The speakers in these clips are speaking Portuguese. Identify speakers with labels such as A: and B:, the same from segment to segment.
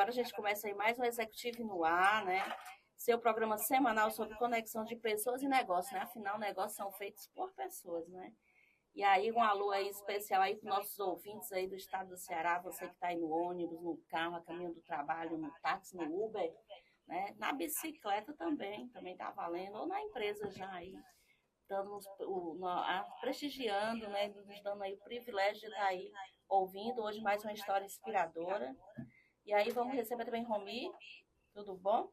A: agora a gente começa aí mais um Executivo no Ar, né? Seu programa semanal sobre conexão de pessoas e negócios, né? Afinal, negócios são feitos por pessoas, né? E aí, um alô aí especial aí para os nossos ouvintes aí do estado do Ceará, você que está aí no ônibus, no carro, a caminho do trabalho, no táxi, no Uber, né? Na bicicleta também está valendo, ou na empresa já aí, dando prestigiando, né? Nos dando aí o privilégio de estar aí ouvindo hoje mais uma história inspiradora. E aí vamos receber também Romi, tudo bom?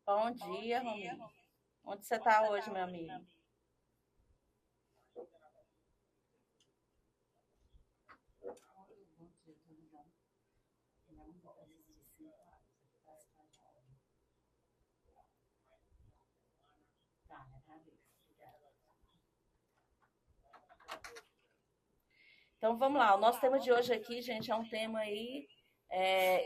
A: Bom dia, Romi. Onde você está hoje, meu amigo? Então vamos lá, o nosso tema de hoje aqui, gente, é um tema aí,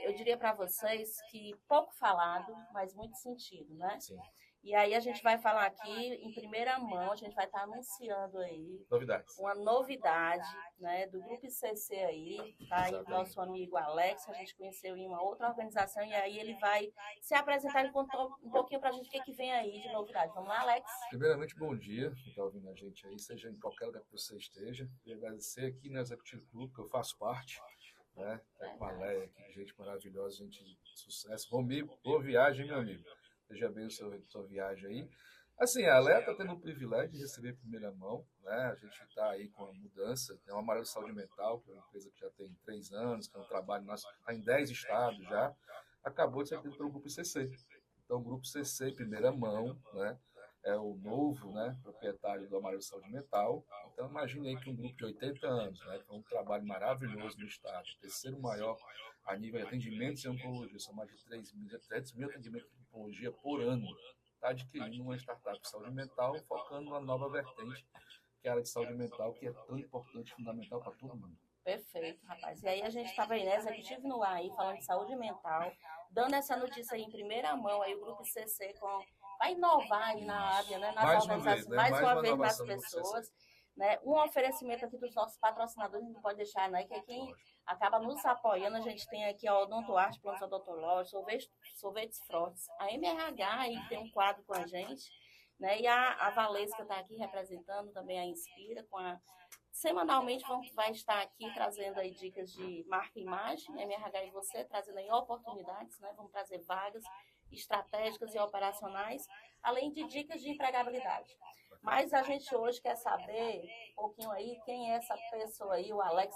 A: eu diria para vocês que pouco falado, mas muito sentido, né?
B: Sim.
A: E aí a gente vai falar aqui em primeira mão, a gente vai estar anunciando aí
B: Novidades.
A: uma novidade, né, do Grupo ICC aí, tá aí o nosso amigo Alex, que a gente conheceu em uma outra organização, e aí ele vai se apresentar e contar um pouquinho pra gente o que vem aí de novidade. Vamos lá, Alex?
B: Primeiramente, bom dia, quem está ouvindo a gente aí, seja em qualquer lugar que você esteja. Queria agradecer aqui no Executivo Clube, que eu faço parte, né? Com a Leia aqui, gente maravilhosa, gente de sucesso. Romi, boa viagem, meu amigo. Seja bem a sua viagem aí. Assim, a Leia está tendo o privilégio de receber em primeira mão, né? A gente está aí com a mudança, tem uma Amarelo Saúde Mental, que é uma empresa que já tem 3 anos, que é um trabalho nosso, está em 10 estados já, acabou de ser adquirido pelo Grupo ICC. Então, o Grupo ICC, em primeira mão, né? É o novo, né, proprietário do Amarelo Saúde Mental. Então, imagine aí que um grupo de 80 anos, né, com um trabalho maravilhoso no estado, o terceiro maior a nível de atendimentos em oncologia, são mais de 300 mil atendimentos de oncologia por ano, está adquirindo uma startup de saúde mental, focando numa nova vertente, que é a área de saúde mental, que é tão importante e fundamental para todo mundo.
A: Perfeito, rapaz. E aí a gente estava aí, né, Executivo no Ar aí, falando de saúde mental, dando essa notícia aí em primeira mão, aí o Grupo ICC vai inovar aí na área, né, nas
B: Mais uma vez,
A: organizações,
B: né?
A: mais
B: Mais
A: uma
B: uma
A: vez para as
B: inovação do Grupo ICC.
A: pessoas, né, um oferecimento aqui dos nossos patrocinadores, não pode deixar, né, que é quem acaba nos apoiando, a gente tem aqui a Odontoarte, Plantas Odontológicas, Sorvetes Frotes, a MRH aí tem um quadro com a gente, né, e a Valesca está aqui representando também a Inspira, semanalmente vai estar aqui trazendo aí dicas de marca e imagem, MRH e você, trazendo aí oportunidades, né? Vamos trazer vagas estratégicas e operacionais, além de dicas de empregabilidade. Mas a gente hoje quer saber um pouquinho aí quem é essa pessoa aí, o Alex,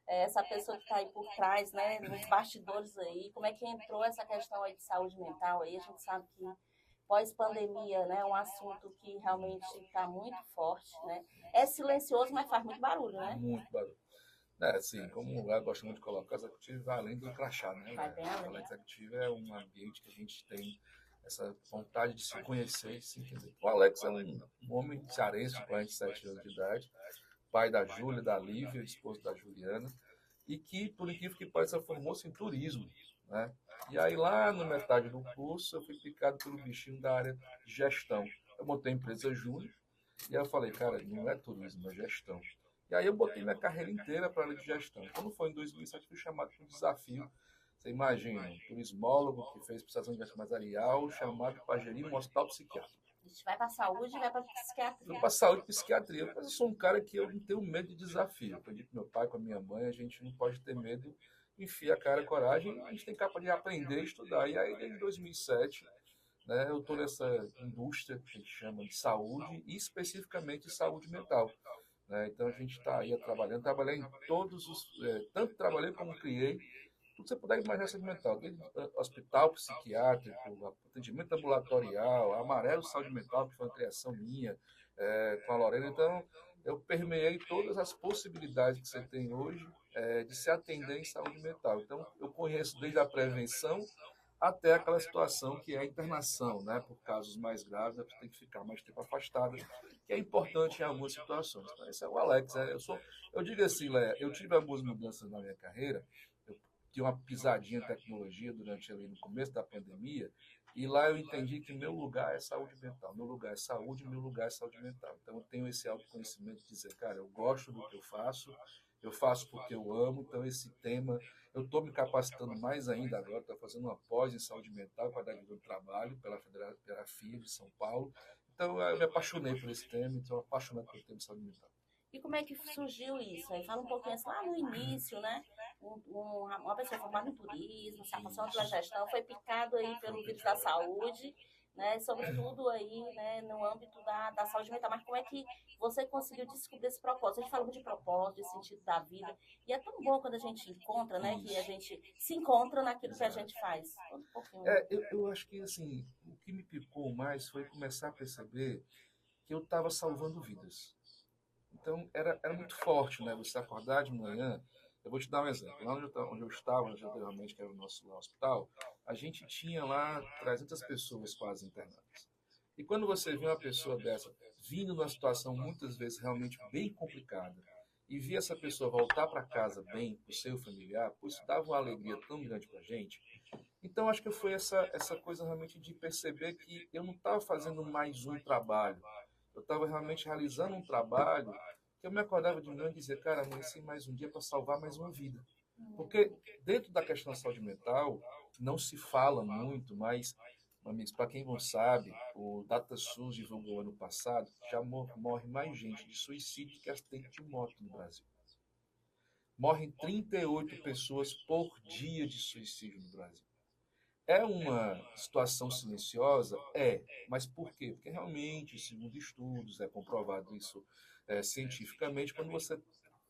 A: essa pessoa que está aí por trás, né, nos bastidores aí, como é que entrou essa questão aí de saúde mental aí, a gente sabe que pós-pandemia, né, é um assunto que realmente está muito forte, né? É silencioso, mas faz muito barulho, né?
B: Muito barulho. Assim, como eu gosto muito de colocar, o executivo vai além do crachá, né?
A: Vai bem além.
B: O executivo é um ambiente que a gente tem essa vontade de se conhecer e se entender. O Alex é um homem cearense de 47 anos de idade, pai da Júlia, da Lívia, esposo da Juliana, e que, por incrível que pareça, formou-se em turismo, né? E aí, lá na metade do curso, eu fui picado pelo bichinho da área de gestão. Eu montei a empresa Júnior, e aí eu falei, cara, não é turismo, é gestão. E aí eu botei minha carreira inteira para a área de gestão. Quando foi em 2007, fui chamado para um desafio. Você imagina, um turismólogo que fez especialização em empresarial, chamado para gerir um hospital psiquiátrico.
A: A gente vai para a saúde e vai para a psiquiatria.
B: Fui para a saúde e psiquiatria. Mas eu sou um cara que eu não tenho medo de desafio. Eu aprendi com meu pai, com a minha mãe, a gente não pode ter medo. Enfia a cara, a coragem, a gente tem capa de aprender e estudar. E aí, desde 2007, né, eu estou nessa indústria que a gente chama de saúde e especificamente de saúde mental. Né? Então a gente está aí trabalhei em todos os, tanto trabalhei como criei, tudo que você puder imaginar saúde mental, desde hospital psiquiátrico, atendimento ambulatorial, Amarelo Saúde Mental, que foi uma criação minha, com a Lorena. Então eu permeei todas as possibilidades que você tem hoje de se atender em saúde mental. Então eu conheço desde a prevenção até aquela situação que é a internação, né? Por casos mais graves, você tem que ficar mais tempo afastado, que é importante em algumas situações. Então, esse é o Alex. Eu digo assim, Léa, eu tive algumas mudanças na minha carreira, eu tinha uma pisadinha em tecnologia durante ali no começo da pandemia, E lá eu entendi que meu lugar é saúde mental. Meu lugar é saúde, meu lugar é saúde mental. Então eu tenho esse autoconhecimento de dizer, cara, eu gosto do que eu faço porque eu amo. Então esse tema, eu estou me capacitando mais ainda agora, estou fazendo uma pós em saúde mental para dar do trabalho pela FIA de São Paulo. Então eu me apaixonei por esse tema, então eu apaixonado pelo tema de saúde mental.
A: E como é que surgiu isso? Aí fala um pouquinho assim, lá no início, né? Uma pessoa formada em turismo, se apaixonou pela gestão, foi picado aí pelo vírus da saúde, né? Sobretudo aí, né, no âmbito da saúde mental. Mas como é que você conseguiu descobrir esse propósito? A gente falou de propósito, de sentido da vida. E é tão bom quando a gente encontra, né? Que a gente se encontra naquilo que a gente faz. Um pouquinho.
B: Eu acho que, assim, o que me picou mais foi começar a perceber que eu estava salvando vidas. Então, era muito forte, né? Você acordar de manhã. Eu vou te dar um exemplo. Lá onde eu estava, anteriormente, que era o nosso hospital, a gente tinha lá 300 pessoas quase internadas. E quando você vê uma pessoa dessa vindo numa situação, muitas vezes, realmente bem complicada, e via essa pessoa voltar para casa bem, para o seu familiar, pô, isso dava uma alegria tão grande para a gente. Então, acho que foi essa coisa realmente de perceber que eu não estava fazendo mais um trabalho. Eu estava realmente realizando um trabalho que eu me acordava de manhã e dizia, cara, amanheci mais um dia para salvar mais uma vida. Porque dentro da questão da saúde mental, não se fala muito, mas, amigos, para quem não sabe, o DataSUS divulgou ano passado que já morre mais gente de suicídio que acidente de moto no Brasil. Morrem 38 pessoas por dia de suicídio no Brasil. É uma situação silenciosa? É. Mas por quê? Porque realmente, segundo estudos, é comprovado isso cientificamente, quando você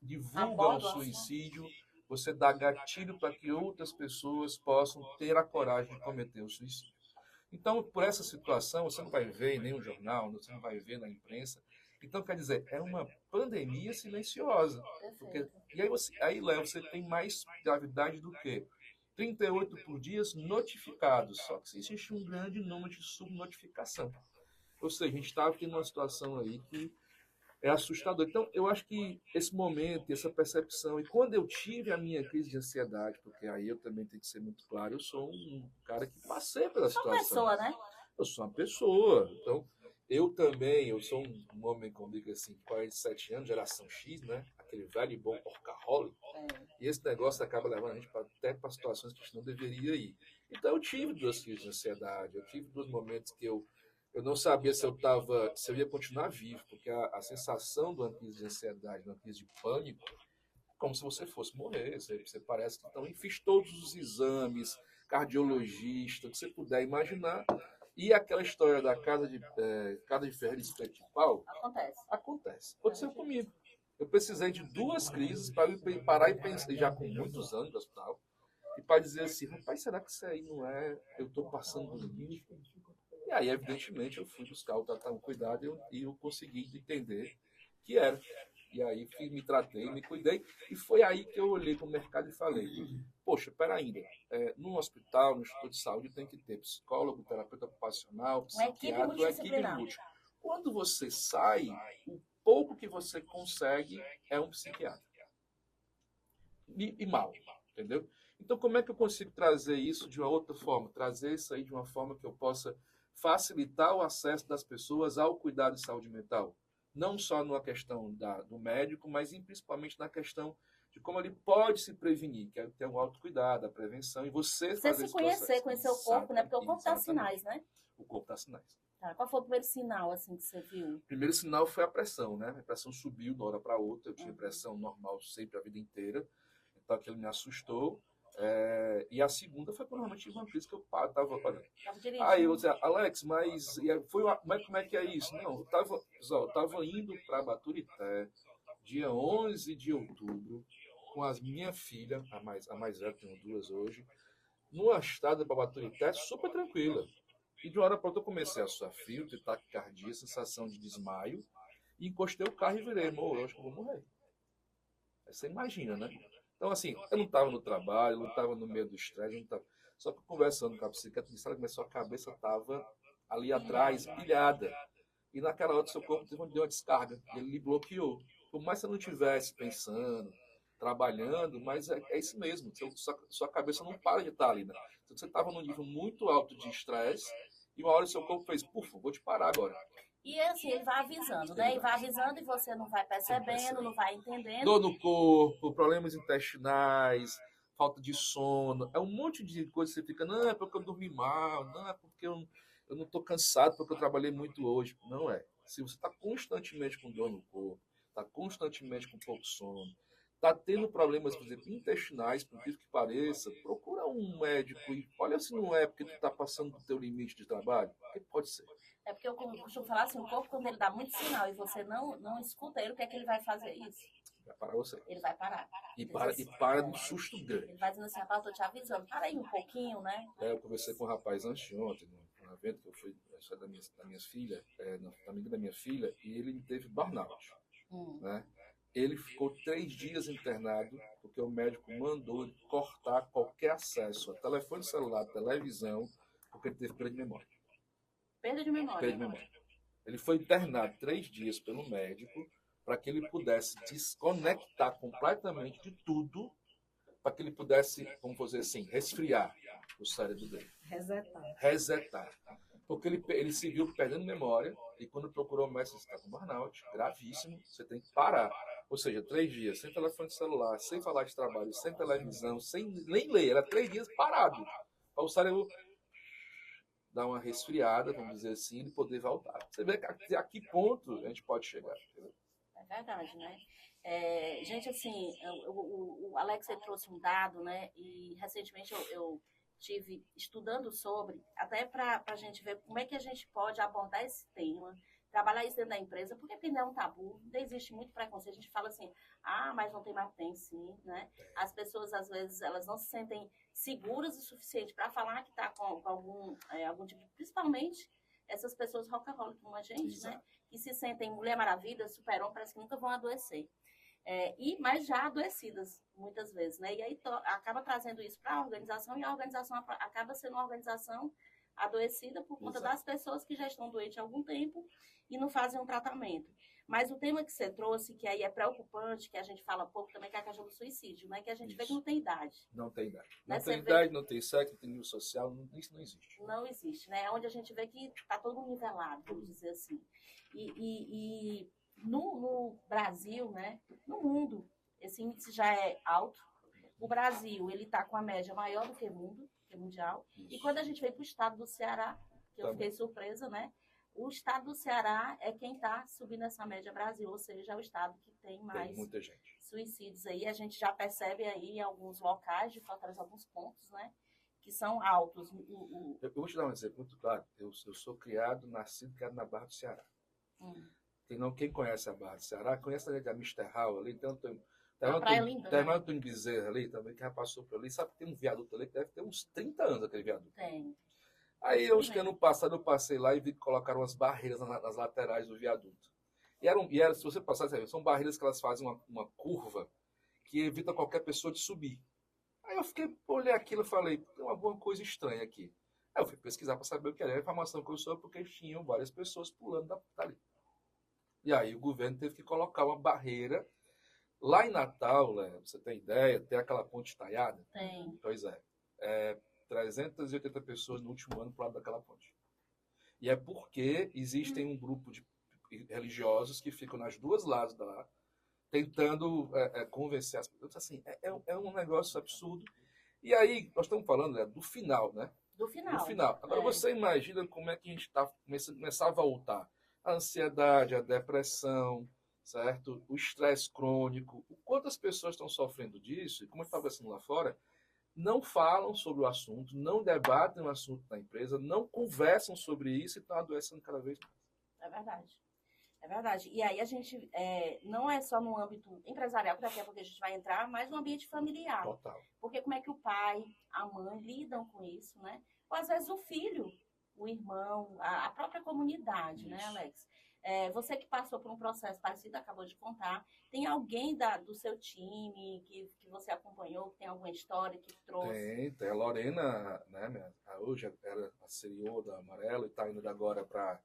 B: divulga um suicídio, você dá gatilho para que outras pessoas possam ter a coragem de cometer o suicídio. Então, por essa situação, você não vai ver em nenhum jornal, você não vai ver na imprensa. Então, quer dizer, é uma pandemia silenciosa. Porque, e aí, Léo, você tem mais gravidade do que 38 por dia notificados, só que existe um grande número de subnotificação. Ou seja, a gente está tendo uma situação aí que é assustador. Então, eu acho que esse momento, essa percepção, e quando eu tive a minha crise de ansiedade, porque aí eu também tenho que ser muito claro, eu sou um cara que passei pela situação.
A: Uma pessoa, né?
B: Eu sou uma pessoa. Então, eu sou um homem, como digo assim, 47 anos, geração X, né? Aquele velho e bom workaholic. E esse negócio acaba levando a gente até para situações que a gente não deveria ir. Então, eu tive 2 crises de ansiedade, eu tive 2 momentos que eu não sabia se eu ia continuar vivo, porque a sensação de uma crise de ansiedade, de uma crise de pânico, como se você fosse morrer. Você parece que então, fiz todos os exames, cardiologista, que você puder imaginar. E aquela história da casa de ferreiro e espeto de pau acontece. Aconteceu comigo. Eu precisei de 2 crises para eu parar e pensar, já com muitos anos no hospital, e para dizer assim, rapaz, será que isso aí não é, eu estou passando do limite? E aí, evidentemente, eu fui buscar o cuidado e eu consegui entender que era. E aí me tratei, me cuidei, e foi aí que eu olhei para o mercado e falei, poxa, peraí, num hospital, no instituto de saúde, tem que ter psicólogo, terapeuta ocupacional, psiquiatra, uma equipe múltipla. Quando você sai, o pouco que você consegue é um psiquiatra. E mal, entendeu? Então, como é que eu consigo trazer isso de uma outra forma? Trazer isso aí de uma forma que eu possa facilitar o acesso das pessoas ao cuidado de saúde mental. Não só na questão do médico, mas principalmente na questão de como ele pode se prevenir, que é ter um autocuidado, a prevenção, e você fazer
A: se conhecer, conhecer o corpo, né? Porque o corpo dá sinais, né?
B: O corpo dá sinais.
A: Tá. Qual foi o primeiro sinal, assim, que você viu?
B: O primeiro sinal foi a pressão, né? A pressão subiu de uma hora para outra, eu tinha pressão normal sempre a vida inteira, então aquilo me assustou. E a segunda foi quando realmente tive uma crise que eu estava olhando. Aí eu disse, Alex, mas como é que é isso? Não, eu estava indo para Baturité, dia 11 de outubro, com a minha filha, a mais velha, tenho 2 hoje, numa estrada para Baturité super tranquila. E de uma hora para outra eu comecei a suar frio, ter taquicardia, sensação de desmaio, e encostei o carro e virei, eu acho que eu vou morrer. Aí você imagina, né? Então, assim, eu não estava no trabalho, eu não estava no meio do estresse, só que conversando com a psiquiatra, começou a cabeça estava ali atrás, pilhada. E naquela hora, seu corpo deu uma descarga, ele lhe bloqueou. Por mais que você não estivesse pensando, trabalhando, mas é isso mesmo, sua cabeça não para de estar ali, né? Então, você estava num nível muito alto de estresse e uma hora o seu corpo fez, puf, vou te parar agora.
A: E assim, ele vai avisando, né? E vai avisando e você não vai percebendo, não vai entendendo.
B: Dor no corpo, problemas intestinais, falta de sono, é um monte de coisa que você fica, não, é porque eu dormi mal, não, é porque eu não estou cansado, porque eu trabalhei muito hoje. Não é. Se você está constantemente com dor no corpo, está constantemente com pouco sono, está tendo problemas, por exemplo, intestinais, por incrível que pareça, procura um médico e olha se não é porque tu está passando do teu limite de trabalho. Porque pode ser.
A: É porque eu costumo falar assim, o corpo, quando ele dá muito sinal e você não escuta ele, o que é que ele vai fazer isso?
B: Vai parar você.
A: Ele vai parar.
B: E para de susto grande.
A: Ele vai dizendo assim, rapaz, eu tô te avisando, para aí um pouquinho, né?
B: Eu conversei com um rapaz anteontem, num evento que eu fui da minha filha, na amiga da minha filha, e ele teve burnout. Né? Ele ficou 3 dias internado porque o médico mandou ele cortar qualquer acesso a telefone celular, televisão, porque ele teve perda de memória.
A: Perda de memória.
B: Perda de memória. Ele foi internado 3 dias pelo médico para que ele pudesse desconectar completamente de tudo, para que ele pudesse, vamos dizer assim, resfriar o cérebro dele. Resetar. Porque ele se viu perdendo memória e quando procurou o médico, você está com burnout, gravíssimo, você tem que parar. Ou seja, 3 dias sem telefone celular, sem falar de trabalho, sem televisão, sem nem ler. Era 3 dias parado. Para o cérebro dar uma resfriada, vamos dizer assim, e poder voltar. Você vê a que ponto a gente pode chegar. Entendeu?
A: É verdade, né? Gente, assim, o Alex trouxe um dado, né? E recentemente eu tive estudando sobre, até para a gente ver como é que a gente pode abordar esse tema, trabalhar isso dentro da empresa, porque ainda é um tabu, ainda existe muito preconceito. A gente fala assim, mas não tem mais, tem sim, né? As pessoas, às vezes, elas não se sentem seguras o suficiente para falar que está com algum tipo, principalmente essas pessoas rockaholic como a gente, exato, né? Que se sentem Mulher Maravilha, Super-Homem, parece que nunca vão adoecer. Mas já adoecidas, muitas vezes, né? E aí acaba trazendo isso para a organização e a organização acaba sendo uma organização adoecida por conta, exato, das pessoas que já estão doentes há algum tempo e não fazem um tratamento. Mas o tema que você trouxe, que aí é preocupante, que a gente fala pouco também, que é a questão do suicídio, né? Que a gente vê que não tem idade.
B: Não tem idade. Não tem idade, não tem sexo, não tem nível social, isso não existe.
A: Não existe, né? É onde a gente vê que está todo mundo nivelado, vamos dizer assim. E no Brasil, né? No mundo, esse índice já é alto. O Brasil, ele está com a média maior do que o mundo, que é mundial. Isso. E quando a gente veio para o estado do Ceará, que eu fiquei surpresa, né? O estado do Ceará é quem está subindo essa média Brasil, ou seja, é o estado que tem mais
B: muita gente.
A: Suicídios aí. A gente já percebe aí em alguns locais de Fortaleza, alguns pontos, né? Que são altos.
B: Eu vou te dar um exemplo muito claro. Eu sou nascido na Barra do Ceará. Quem conhece a Barra do Ceará, conhece a Mister Hall ali, então tem Antônio Bezerra ali também, que já passou por ali. Sabe que tem um viaduto ali que deve ter uns 30 anos aquele viaduto.
A: Tem.
B: Aí, acho que ano passado eu passei lá e vi que colocaram umas barreiras nas laterais do viaduto. E se você passar, são barreiras que elas fazem uma curva que evita qualquer pessoa de subir. Aí eu olhei aquilo e falei, tem alguma coisa estranha aqui. Aí eu fui pesquisar para saber o que era. A informação que eu soube porque tinham várias pessoas pulando dali. E aí o governo teve que colocar uma barreira. Lá em Natal, você tem ideia, tem aquela ponte estaiada?
A: Tem.
B: Pois é. 380 pessoas no último ano para lado daquela ponte. E é porque existem um grupo de religiosos que ficam nas duas lados lá, tentando convencer as pessoas. Assim, é um negócio absurdo. E aí, nós estamos falando do final, né?
A: Do final.
B: Agora, você imagina como é que a gente está começar a voltar. A ansiedade, a depressão, certo? O estresse crônico. Quantas pessoas estão sofrendo disso? E como está acontecendo lá fora? Não falam sobre o assunto, não debatem o assunto na empresa, não conversam sobre isso e estão adoecendo cada vez mais.
A: É verdade. É verdade. E aí a gente não é só no âmbito empresarial, que daqui a pouco a gente vai entrar, mas no ambiente familiar.
B: Total.
A: Porque como é que o pai, a mãe lidam com isso, né? Ou às vezes o filho, o irmão, a própria comunidade, isso, né, Alex? Você que passou por um processo parecido, acabou de contar, tem alguém do seu time que você acompanhou, que tem alguma história que trouxe?
B: Tem a Lorena, né, hoje era a CEO da Amarelo e está indo agora para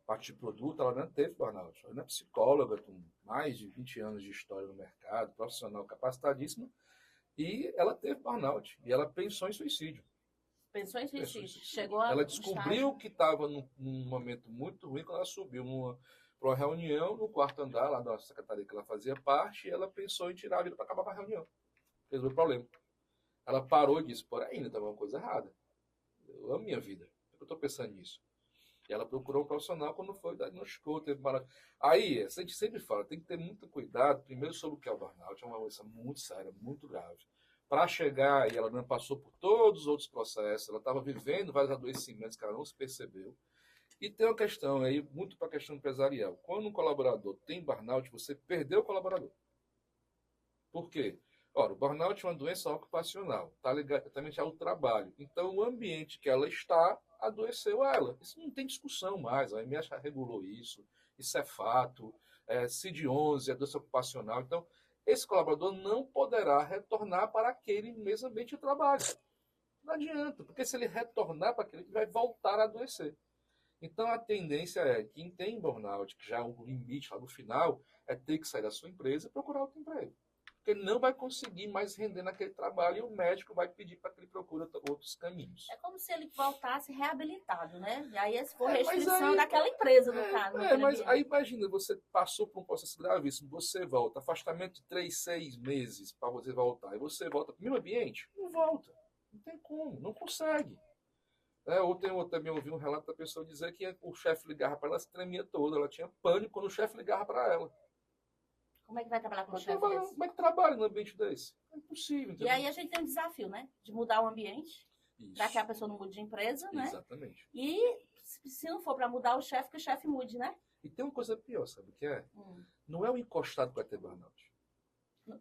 B: parte de produto, ela não teve burnout. Ela é psicóloga, com mais de 20 anos de história no mercado, profissional capacitadíssima, e ela teve burnout. E ela pensou em suicídio.
A: Pensou em
B: Pensou em
A: suicídio.
B: suicídio.
A: Chegou
B: Ela
A: a um
B: descobriu
A: estágio.
B: que estava num momento muito ruim quando ela subiu para uma reunião no quarto andar, lá da secretaria que ela fazia parte, e ela pensou em tirar a vida para acabar com a reunião. Resolveu o problema. Ela parou e disse, por ainda estava uma coisa errada. Eu amo minha vida. Por que eu estou pensando nisso? E ela procurou um profissional quando foi diagnosticou, teve mara... Aí, a gente sempre fala, tem que ter muito cuidado, primeiro sobre o que é o burnout, é uma doença muito séria, muito grave. Para chegar, e ela não passou por todos os outros processos, ela estava vivendo vários adoecimentos que ela não se percebeu. E tem uma questão aí, muito para a questão empresarial. Quando um colaborador tem burnout, você perdeu o colaborador. Por quê? Ora, o burnout é uma doença ocupacional, está ligado também ao trabalho. Então, o ambiente que ela está adoeceu ela. Isso não tem discussão mais. A OMS já regulou isso. Isso é fato. CID-11 é doença ocupacional. Então, esse colaborador não poderá retornar para aquele mesmo ambiente de trabalho. Não adianta, porque se ele retornar para aquele, ele vai voltar a adoecer. Então, a tendência é que quem tem burnout, que já é um limite lá no final, é ter que sair da sua empresa e procurar outro emprego. Porque ele não vai conseguir mais render naquele trabalho e o médico vai pedir para que ele procure outros caminhos.
A: É como se ele voltasse reabilitado, né? E aí, se for
B: Mas
A: restrição
B: aí,
A: daquela empresa, no caso.
B: mas aí imagina, você passou por um processo gravíssimo, você volta, afastamento de 3, 6 meses para você voltar, e você volta para o mesmo ambiente? Não volta. Não tem como, não consegue. Eu também ouvi um relato da pessoa dizer que o chefe ligava para ela, ela se tremia toda, ela tinha pânico quando o chefe ligava para ela.
A: Como é que vai trabalhar com um chefe desse?
B: Como é que trabalha num ambiente desse? É impossível.
A: E aí a gente tem um desafio, né? De mudar o ambiente, para que a
B: Isso,
A: pessoa não mude de empresa, né?
B: exatamente.
A: E se não for para mudar o chefe, que o chefe mude, né?
B: E tem uma coisa pior, sabe o que é? Não é o encostado que vai ter burnout.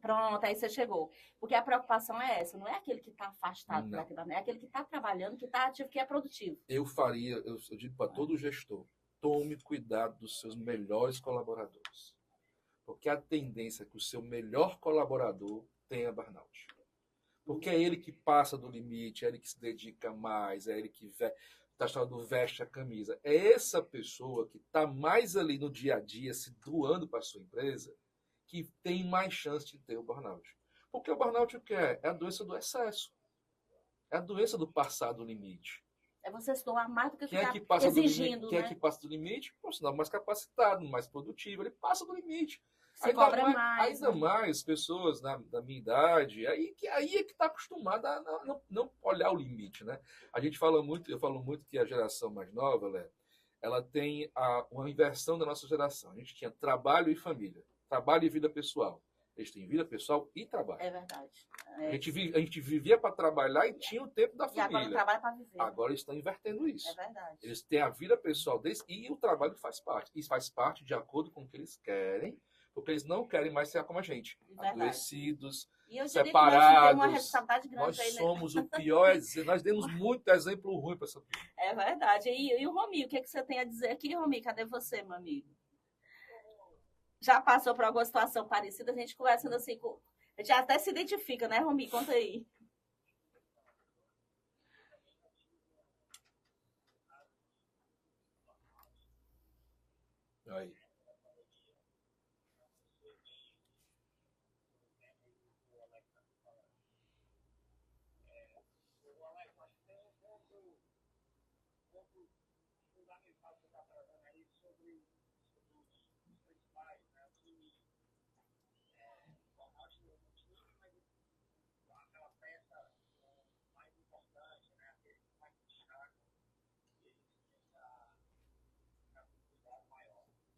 A: Pronto, aí você chegou. Porque a preocupação é essa, não é aquele que está afastado,
B: Não.
A: é aquele que está trabalhando, que está ativo, que é produtivo.
B: Eu digo para todo gestor, tome cuidado dos seus melhores colaboradores. Porque a tendência é que o seu melhor colaborador tenha burnout. Porque é ele que passa do limite, é ele que se dedica mais, é ele que está chamando veste a camisa. É essa pessoa que está mais ali no dia a dia, se doando para a sua empresa, que tem mais chance de ter o burnout. Porque o burnout o que é? É a doença do excesso. É a doença do passar do limite.
A: É você se doar mais do que
B: Quem é que
A: ficar
B: passa
A: exigindo,
B: do limite? Quem
A: né?
B: é que passa do limite? O profissional mais capacitado, mais produtivo, ele passa do limite.
A: Se cobra mais.
B: Ainda mais pessoas da minha idade, aí é que está acostumada a não olhar o limite, né? Eu falo muito que a geração mais nova, ela tem uma inversão da nossa geração. A gente tinha trabalho e família, trabalho e vida pessoal. Eles têm vida pessoal e trabalho.
A: É verdade.
B: A gente vivia para trabalhar e tinha o tempo da família.
A: E agora não trabalha para viver.
B: Agora eles estão invertendo isso.
A: É verdade.
B: Eles têm a vida pessoal deles e o trabalho faz parte. Isso faz parte de acordo com o que eles querem, porque eles não querem mais ser como a gente.
A: Verdade.
B: Adoecidos,
A: e eu
B: separados.
A: Uma responsabilidade grande
B: nós
A: aí, né?
B: somos o pior exemplo. Nós demos muito exemplo ruim para essa pessoa.
A: É verdade. E o Romi, o que você tem a dizer aqui, Romi? Cadê você, meu amigo? Já passou por alguma situação parecida? A gente conversando assim, a gente até se identifica, né, Romi? Conta aí.
B: Aí.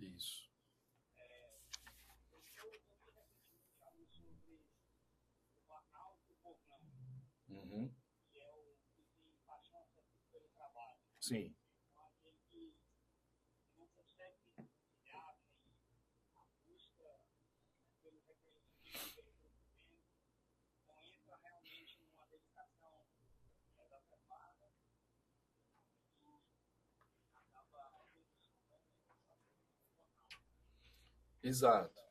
B: Isso. Uhum. Sim. Exato.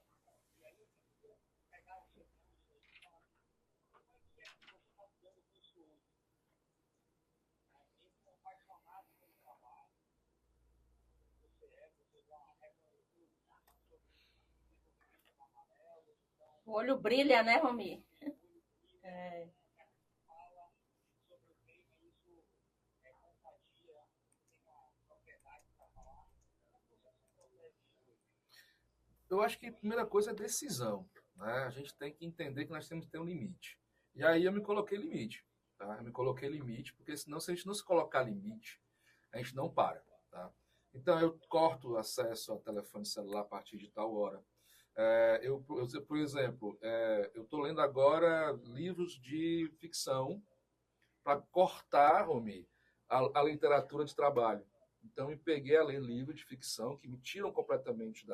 A: O olho brilha, né, Romi? É.
B: Eu acho que a primeira coisa é decisão, né? A gente tem que entender que nós temos que ter um limite. E aí eu me coloquei limite, tá? Eu me coloquei limite, porque senão, se a gente não se colocar limite, a gente não para, tá? Então, eu corto o acesso ao telefone celular a partir de tal hora. Por exemplo, eu estou lendo agora livros de ficção para cortar, Romi, a literatura de trabalho. Então, eu me peguei a ler livros de ficção que me tiram completamente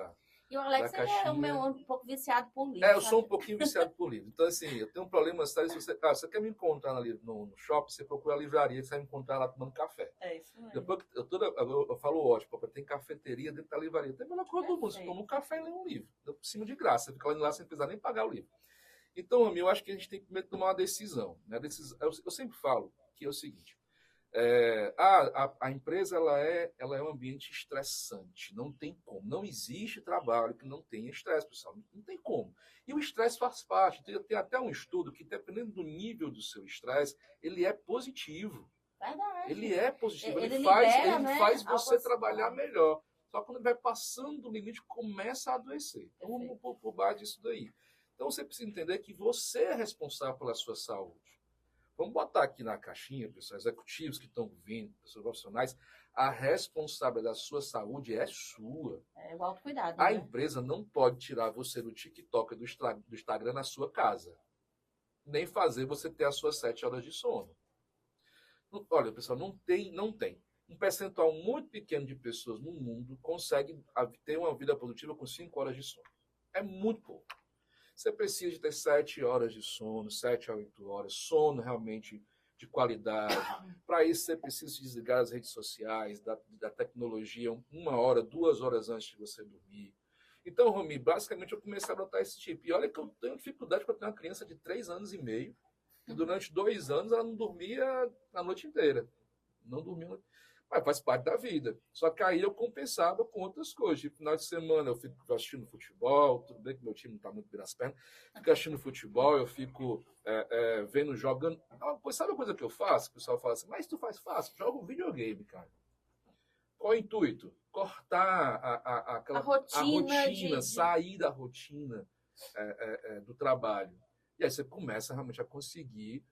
A: E o Alex
B: da
A: é
B: caixinha.
A: um pouco viciado por livro.
B: Eu sou um pouquinho viciado por livro. Então, assim, eu tenho um problema sério. Se você quer me encontrar no shopping, você procura a livraria, você vai me encontrar lá tomando café.
A: É isso mesmo.
B: Depois, eu falo ótimo, tem cafeteria dentro da livraria. Tem a melhor coisa do mundo. Você
A: Perfeito.
B: toma um café e lê um livro. Por cima de graça. Você fica lá sem precisar nem pagar o livro. Então, Rami, eu acho que a gente tem que primeiro tomar uma decisão. Né? Eu sempre falo que é o seguinte. A empresa ela é um ambiente estressante, não tem como, não existe trabalho que não tenha estresse, pessoal, não tem como. E o estresse faz parte, tem até um estudo que, dependendo do nível do seu estresse, ele é positivo.
A: Verdade.
B: Ele é positivo,
A: Ele
B: faz você trabalhar melhor. Só que quando ele vai passando do limite, começa a adoecer. Então, vamos por base disso daí. Então, você precisa entender que você é responsável pela sua saúde. Vamos botar aqui na caixinha, pessoal, executivos que estão vindo, pessoas profissionais, a responsabilidade da sua saúde é sua.
A: É o autocuidado.
B: A empresa não pode tirar você do TikTok e do Instagram na sua casa. Nem fazer você ter as suas 7 horas de sono. Olha, pessoal, não tem. Um percentual muito pequeno de pessoas no mundo consegue ter uma vida produtiva com 5 horas de sono. É muito pouco. Você precisa de ter 7 horas de sono, 7 a 8 horas, sono realmente de qualidade. Para isso, você precisa desligar as redes sociais, da tecnologia, 1 hora, 2 horas antes de você dormir. Então, Romi, basicamente eu comecei a adotar esse tipo. E olha que eu tenho dificuldade para ter uma criança de 3 anos e meio, e durante 2 anos ela não dormia a noite inteira. Não dormia. Mas faz parte da vida. Só que aí eu compensava com outras coisas. Tipo, final de semana eu fico assistindo futebol, tudo bem que meu time não está muito bem nas pernas, fico assistindo futebol, eu fico vendo, jogando. Sabe a coisa que eu faço? O pessoal fala assim, mas tu faz fácil? Joga um videogame, cara. Qual é o intuito? Cortar aquela rotina, sair da rotina do trabalho. E aí você começa realmente a conseguir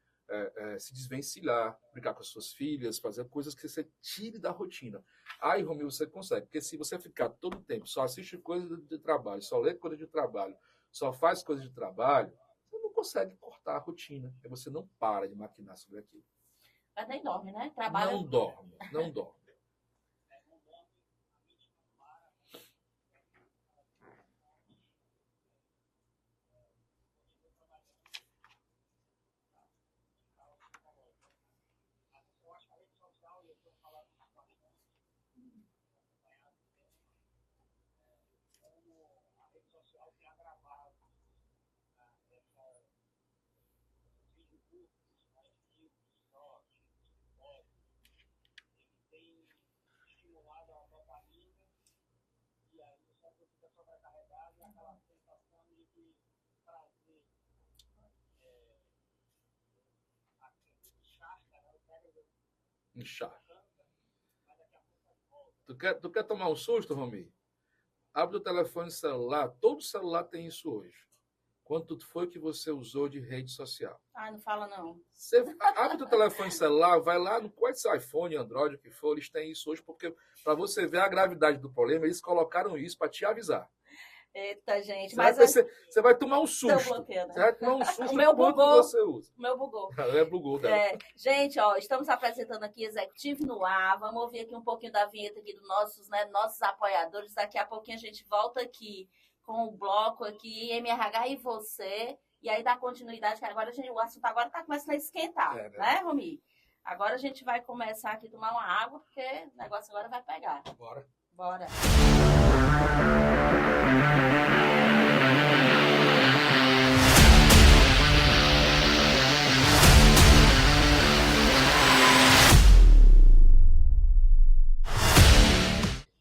B: se desvencilhar, brincar com as suas filhas, fazer coisas que você tire da rotina. Aí, Romil, você consegue. Porque se você ficar todo o tempo, só assiste coisa de trabalho, só lê coisa de trabalho, só faz coisa de trabalho, você não consegue cortar a rotina. Aí você não para de maquinar sobre aquilo.
A: Mas nem dorme, né? Trabalha.
B: Não dorme. Inchar. Tu quer tomar um susto, Romi? Abre o telefone celular. Todo celular tem isso hoje. Quanto foi que você usou de rede social?
A: Não fala não.
B: Você abre o telefone celular, vai lá no iPhone, Android, o que for, eles têm isso hoje, porque para você ver a gravidade do problema, eles colocaram isso para te avisar.
A: Eita, gente.
B: Você vai tomar um susto.
A: Bloqueio, né?
B: Você vai tomar um susto.
A: O meu bugou.
B: Você usa.
A: O meu bugou.
B: Bugou,
A: gente, estamos apresentando aqui Executivo no Ar. Vamos ouvir aqui um pouquinho da vinheta aqui dos nossos apoiadores. Daqui a pouquinho a gente volta aqui com o bloco aqui, MRH e você. E aí dá continuidade, que agora o assunto agora está começando a esquentar, né, Romi? Agora a gente vai começar aqui a tomar uma água, porque o negócio agora vai pegar. Bora.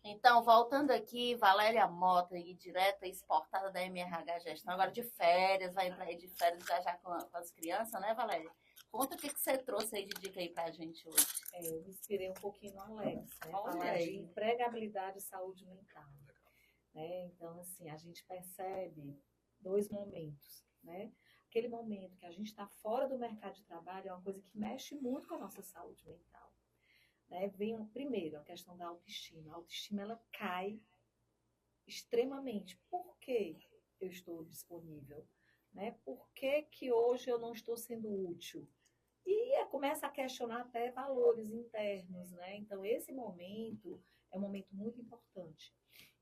A: Então, voltando aqui aqui, Valéria Mota, e direta exportada da MRH Gestão, agora de férias, vai entrar aí de férias já com as crianças, né, Valéria? Conta o que você trouxe aí de dica aí pra gente hoje.
C: Eu me inspirei um pouquinho no Alex, né?
A: Olha
C: Falar
A: aí.
C: de empregabilidade e saúde mental. Né? Então, assim, a gente percebe 2 momentos, né? Aquele momento que a gente está fora do mercado de trabalho é uma coisa que mexe muito com a nossa saúde mental. Né? Vem, primeiro, a questão da autoestima. A autoestima, ela cai extremamente. Por que eu estou disponível? Né? Por que hoje eu não estou sendo útil? E começa a questionar até valores internos, né? Então, esse momento é um momento muito importante.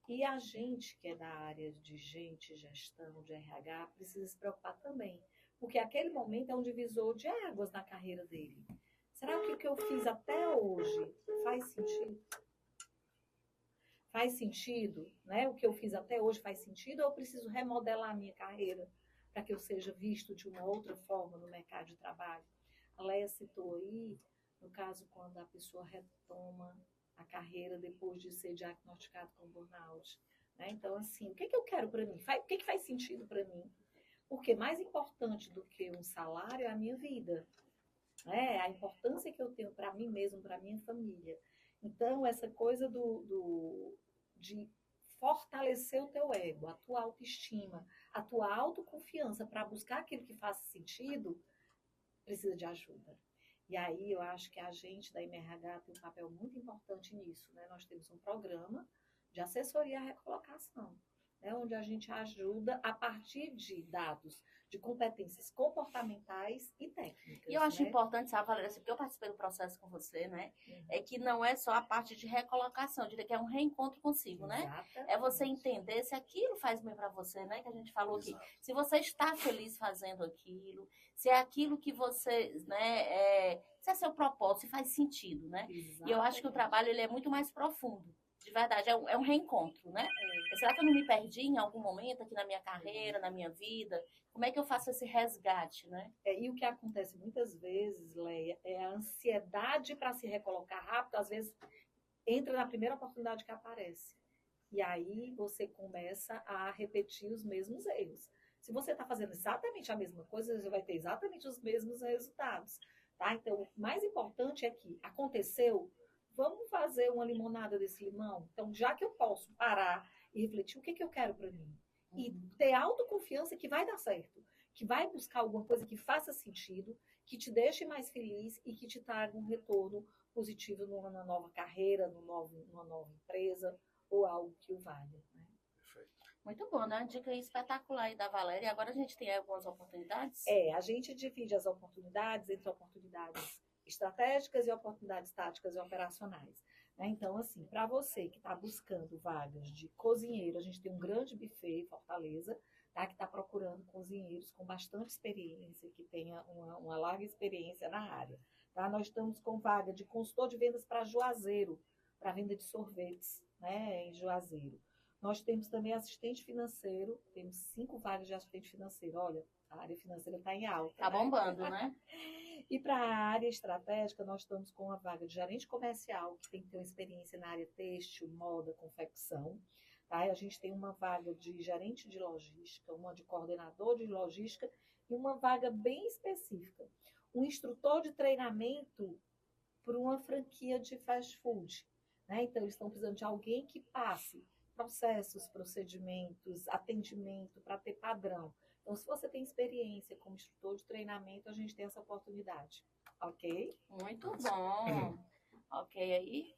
C: E a gente, que é da área de gente, gestão, de RH, precisa se preocupar também. Porque aquele momento é um divisor de águas na carreira dele. Será que o que eu fiz até hoje faz sentido? Faz sentido, né? O que eu fiz até hoje faz sentido ou eu preciso remodelar a minha carreira para que eu seja visto de uma outra forma no mercado de trabalho? A Leia citou aí, no caso, quando a pessoa retoma a carreira depois de ser diagnosticado com burnout. Né? Então, assim, o que eu quero para mim? O que faz sentido para mim? Porque mais importante do que um salário é a minha vida. Né? A importância que eu tenho para mim mesmo, para minha família. Então, essa coisa de fortalecer o teu ego, a tua autoestima, a tua autoconfiança para buscar aquilo que faz sentido, precisa de ajuda. E aí eu acho que a gente da MRH tem um papel muito importante nisso. Né? Nós temos um programa de assessoria à recolocação, né? Onde a gente ajuda a partir de dados de competências comportamentais e técnicas.
A: E eu acho
C: né?
A: importante, sabe, Valéria, porque eu participei do processo com você, né? É que não é só a parte de recolocação, eu diria que é um reencontro consigo, né?
C: Exatamente.
A: É você entender se aquilo faz bem para você, né? Que a gente falou aqui. Se você está feliz fazendo aquilo, se é aquilo que você, né? Se é seu propósito, se faz sentido, né?
C: Exatamente.
A: E eu acho que o trabalho ele é muito mais profundo. De verdade, é um reencontro, né? Será que eu não me perdi em algum momento aqui na minha carreira, na minha vida? Como é que eu faço esse resgate, né?
C: E o que acontece muitas vezes, Leia, é a ansiedade para se recolocar rápido, às vezes entra na primeira oportunidade que aparece. E aí você começa a repetir os mesmos erros. Se você está fazendo exatamente a mesma coisa, você vai ter exatamente os mesmos resultados. Tá? Então, o mais importante é que aconteceu, vamos fazer uma limonada desse limão? Então, já que eu posso parar e refletir o que eu quero para mim, e ter autoconfiança que vai dar certo, que vai buscar alguma coisa que faça sentido, que te deixe mais feliz e que te traga um retorno positivo numa nova carreira, numa nova empresa ou algo que o valha. Né?
B: Perfeito.
A: Muito bom, né? Dica espetacular aí da Valéria. E agora a gente tem algumas oportunidades?
C: A gente divide as oportunidades entre oportunidades estratégicas e oportunidades táticas e operacionais. Né? Então, assim, para você que está buscando vagas de cozinheiro, a gente tem um grande buffet em Fortaleza, tá? Que está procurando cozinheiros com bastante experiência, que tenha uma larga experiência na área. Tá? Nós estamos com vaga de consultor de vendas para Juazeiro, para venda de sorvetes, né, em Juazeiro. Nós temos também assistente financeiro, temos 5 vagas de assistente financeiro. Olha, a área financeira está em alta.
A: Tá bombando, né?
C: E para a área estratégica, nós estamos com uma vaga de gerente comercial, que tem que ter uma experiência na área têxtil, moda, confecção. Tá? E a gente tem uma vaga de gerente de logística, uma de coordenador de logística e uma vaga bem específica. Um instrutor de treinamento para uma franquia de fast food. Né? Então, eles estão precisando de alguém que passe processos, procedimentos, atendimento para ter padrão. Então, se você tem experiência como instrutor de treinamento, a gente tem essa oportunidade. Ok?
A: Muito bom. Ok, aí.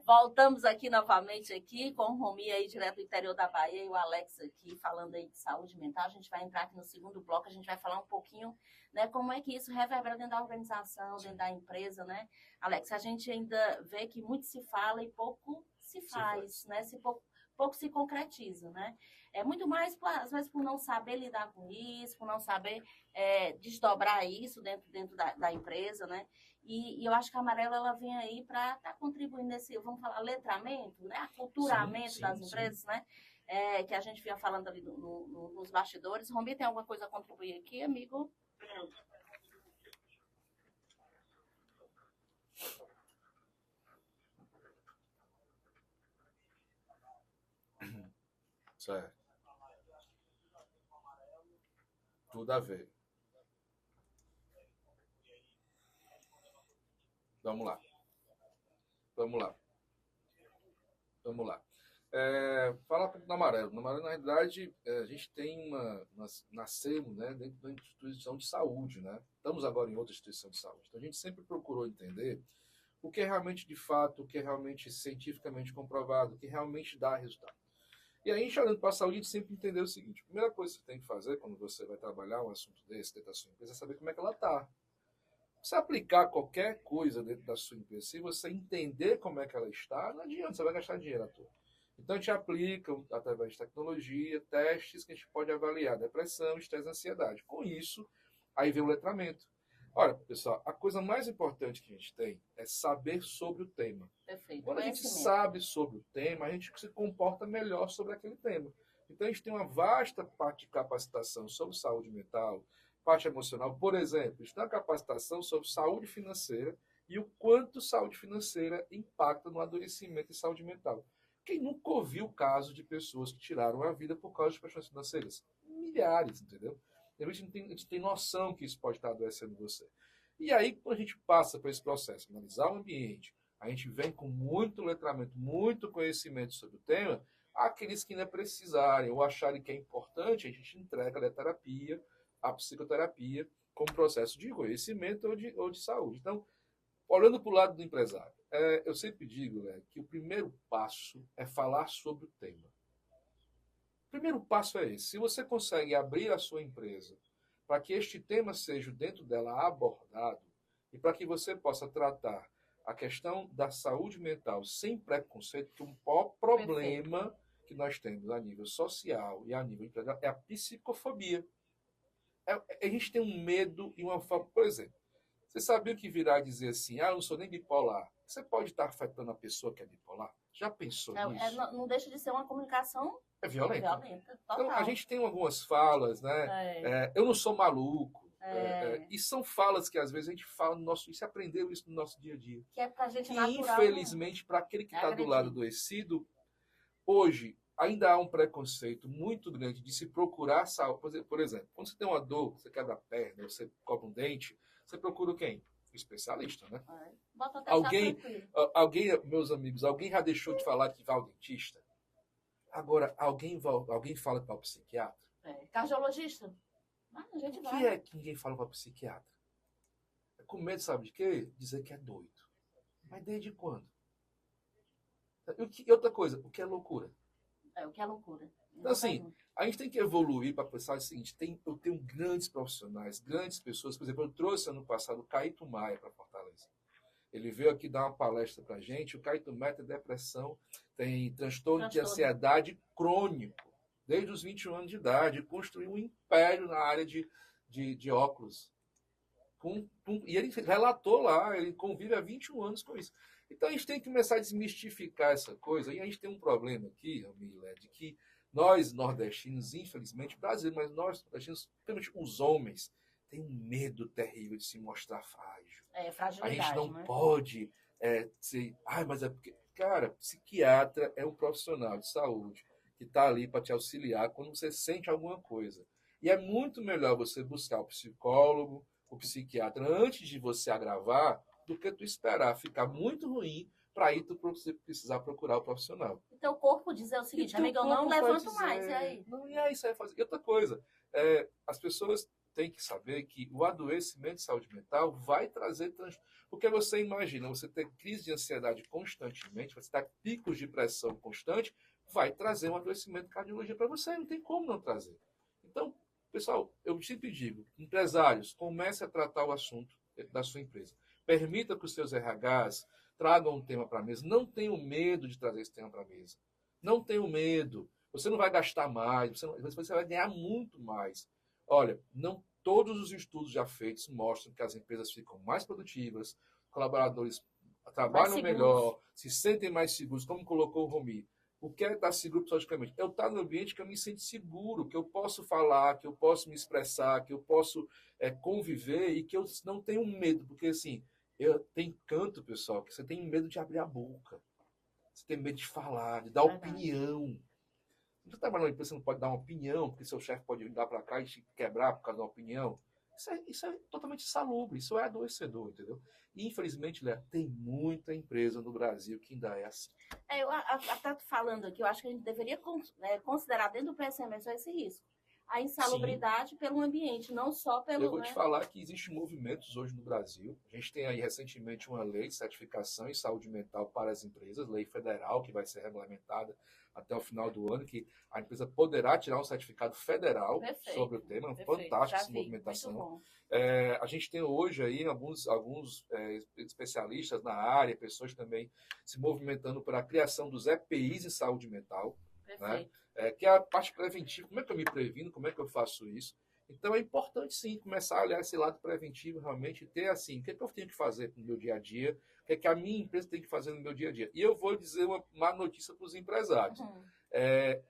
A: Voltamos aqui novamente aqui com o Romi aí direto do interior da Bahia e o Alex aqui falando aí de saúde mental. A gente vai entrar aqui no segundo bloco, a gente vai falar um pouquinho, né, como é que isso reverbera dentro da organização, dentro da empresa, né? Alex, a gente ainda vê que muito se fala e pouco se faz, né? pouco se concretiza, né? É muito mais, às vezes, por não saber lidar com isso, por não saber desdobrar isso dentro da empresa, né? E eu acho que a Amarela ela vem aí para estar contribuindo nesse, vamos falar, letramento, né? Aculturamento das empresas, né? Que a gente vinha falando ali nos bastidores. Rombi, tem alguma coisa a contribuir aqui, amigo?
B: Certo. Tudo a ver. Vamos lá. Vamos lá. Vamos lá. Falar um pouco do Amarelo. No Amarelo, na realidade, a gente tem nós nascemos, né, dentro da instituição de saúde, né? Estamos agora em outra instituição de saúde. Então, a gente sempre procurou entender o que é realmente de fato, o que é realmente cientificamente comprovado, o que realmente dá resultado. E aí, a gente olhando para a saúde, a gente sempre entendeu o seguinte: a primeira coisa que você tem que fazer quando você vai trabalhar um assunto desse dentro da sua empresa é saber como é que ela está. Se aplicar qualquer coisa dentro da sua empresa, se você entender como é que ela está, não adianta, você vai gastar dinheiro à toa. Então, a gente aplica, através de tecnologia, testes que a gente pode avaliar depressão, estresse e ansiedade. Com isso, aí vem o letramento. Olha, pessoal, a coisa mais importante que a gente tem é saber sobre o tema.
A: Perfeito.
B: Quando a gente sabe sobre o tema, a gente se comporta melhor sobre aquele tema. Então, a gente tem uma vasta parte de capacitação sobre saúde mental, parte emocional. Por exemplo, a gente tem uma capacitação sobre saúde financeira e o quanto saúde financeira impacta no adoecimento e saúde mental. Quem nunca ouviu casos de pessoas que tiraram a vida por causa de questões financeiras? Milhares, entendeu? A gente tem noção que isso pode estar adoecendo você. E aí, quando a gente passa por esse processo, analisar o ambiente, a gente vem com muito letramento, muito conhecimento sobre o tema, aqueles que ainda precisarem ou acharem que é importante, a gente entrega a terapia, a psicoterapia, como processo de conhecimento ou de saúde. Então, olhando para o lado do empresário, eu sempre digo que o primeiro passo é falar sobre o tema. O primeiro passo é esse. Se você consegue abrir a sua empresa para que este tema seja dentro dela abordado e para que você possa tratar a questão da saúde mental sem preconceito, que o maior problema que nós temos a nível social e a nível empresarial é a psicofobia. A gente tem um medo e uma forma... Por exemplo, você sabia que virar dizer assim, eu não sou nem bipolar? Você pode estar afetando a pessoa que é bipolar? Já pensou nisso?
A: Não deixa de ser uma comunicação
B: violenta.
A: Total.
B: Então, a gente tem algumas falas, né? Eu não sou maluco. E são falas que às vezes a gente fala no nosso... Você aprendeu isso no nosso dia a dia.
A: Que é pra gente
B: e
A: natural.
B: Infelizmente, para aquele que está do lado adoecido, hoje ainda há um preconceito muito grande de se procurar saúde. Por exemplo, quando você tem uma dor, você quebra a perna, você cobra um dente, você procura quem? O especialista, né? Alguém, meus amigos, alguém já deixou de falar que vai ao dentista? Agora, alguém fala para o psiquiatra?
A: Cardiologista? A gente vai.
B: O que é que ninguém fala para o psiquiatra? É com medo, sabe de quê? Dizer que é doido. Mas desde quando? E outra coisa, o que é loucura?
A: O que é loucura.
B: Então, assim, a gente tem que evoluir para pensar o seguinte: eu tenho grandes profissionais, grandes pessoas. Por exemplo, eu trouxe ano passado o Caíto Maia para Fortaleza. Ele veio aqui dar uma palestra para a gente. O Caíto Maia tem depressão, tem transtorno de ansiedade crônico, desde os 21 anos de idade. Construiu um império na área de óculos. E ele relatou lá, ele convive há 21 anos com isso. Então a gente tem que começar a desmistificar essa coisa. E a gente tem um problema aqui, Amília, de que nós nordestinos, infelizmente, brasileiros, mas nós nordestinos, principalmente os homens, tem um medo terrível de se mostrar frágil.
A: Fragilidade,
B: a gente não
A: né?
B: pode ser... mas é porque... Cara, psiquiatra é um profissional de saúde que está ali para te auxiliar quando você sente alguma coisa. E é muito melhor você buscar o psicólogo, o psiquiatra, antes de você agravar, do que tu esperar ficar muito ruim para aí tu precisar procurar o profissional.
A: Então o corpo diz o seguinte: amigo, eu não levanto mais, e aí?
B: Não, e aí isso aí faz... E outra coisa, as pessoas têm que saber que o adoecimento de saúde mental vai trazer... Porque você imagina, você ter crise de ansiedade constantemente, você ter picos de pressão constante, vai trazer um adoecimento de cardiologia para você, não tem como não trazer. Então, pessoal, eu sempre digo, empresários, comece a tratar o assunto da sua empresa. Permita que os seus RHs tragam um tema para a mesa. Não tenham medo de trazer esse tema para a mesa. Não tenha medo. Você não vai gastar mais, você vai ganhar muito mais. Olha, não todos os estudos já feitos mostram que as empresas ficam mais produtivas, colaboradores
A: Mais
B: trabalham
A: seguros.
B: melhor, se sentem mais seguros, como colocou o Romi. O que é estar seguro psicologicamente? Eu estar no ambiente que eu me sinto seguro, que eu posso falar, que eu posso me expressar, que eu posso conviver e que eu não tenho medo. Porque, assim, tem canto, pessoal, que você tem medo de abrir a boca. Você tem medo de falar, de dar
A: Verdade.
B: opinião. Você trabalha numa empresa, você não pode dar uma opinião, porque seu chefe pode dar para cá e te quebrar por causa de uma opinião. Isso é totalmente insalubre, isso é adoecedor, entendeu? E, infelizmente, Léa, tem muita empresa no Brasil que ainda é assim.
A: Eu até tô falando aqui, eu acho que a gente deveria considerar dentro do PSMS só esse risco. A insalubridade pelo ambiente, não só pelo...
B: Eu vou te falar que existem movimentos hoje no Brasil. A gente tem aí recentemente uma lei de certificação em saúde mental para as empresas, lei federal, que vai ser regulamentada até o final do ano, que a empresa poderá tirar um certificado federal sobre o tema. Fantástica essa movimentação. A gente tem hoje aí alguns especialistas na área, pessoas também se movimentando para a criação dos EPIs em saúde mental. Né? Que é a parte preventiva. Como é que eu me previno? Como é que eu faço isso? Então é importante sim começar a olhar esse lado preventivo realmente, ter assim, o que é que eu tenho que fazer no meu dia a dia, o que é que a minha empresa tem que fazer no meu dia a dia. E eu vou dizer uma má notícia para os empresários.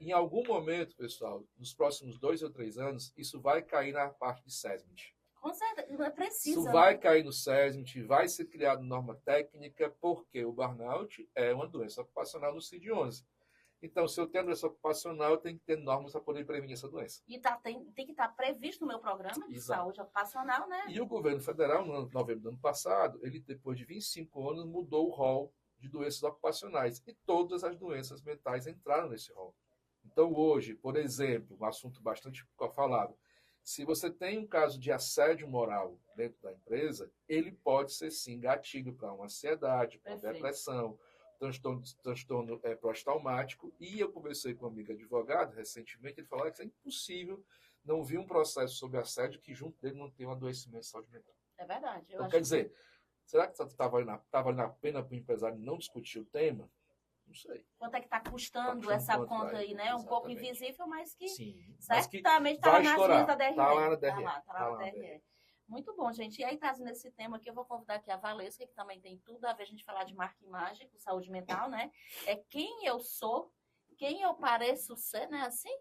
B: Em algum momento, pessoal, nos próximos 2 ou 3 anos, isso vai cair na parte de SESMIT.
A: Com certeza, não é preciso.
B: Isso vai cair no SESMIT, vai ser criada norma técnica, porque o burnout é uma doença ocupacional no CID-11. Então, se eu tenho doença ocupacional, eu tenho que ter normas para poder prevenir essa doença.
A: E tem que estar previsto no meu programa de saúde ocupacional, né?
B: E o governo federal, no novembro do ano passado, ele, depois de 25 anos, mudou o rol de doenças ocupacionais. E todas as doenças mentais entraram nesse rol. Então, hoje, por exemplo, um assunto bastante falado, se você tem um caso de assédio moral dentro da empresa, ele pode ser, sim, gatilho para uma ansiedade, para uma depressão, transtorno pós-traumático. E eu conversei com um amigo advogado recentemente, ele falou que é impossível não vir um processo sobre assédio que junto dele não tem um adoecimento de saúde mental.
A: É verdade.
B: Então, quer dizer, será que está valendo a pena para o empresário não discutir o tema? Não sei.
A: Quanto é que está custando essa conta aí, né? Um pouco invisível, mas que certamente está nas linhas da DRE.
B: Está lá na DRE.
A: Está lá na DRE. Muito bom, gente. E aí, trazendo esse tema aqui, eu vou convidar aqui a Valesca, que também tem tudo a ver a gente falar de marca e imagem, com saúde mental, né? É quem eu sou, quem eu pareço ser, né? Assim,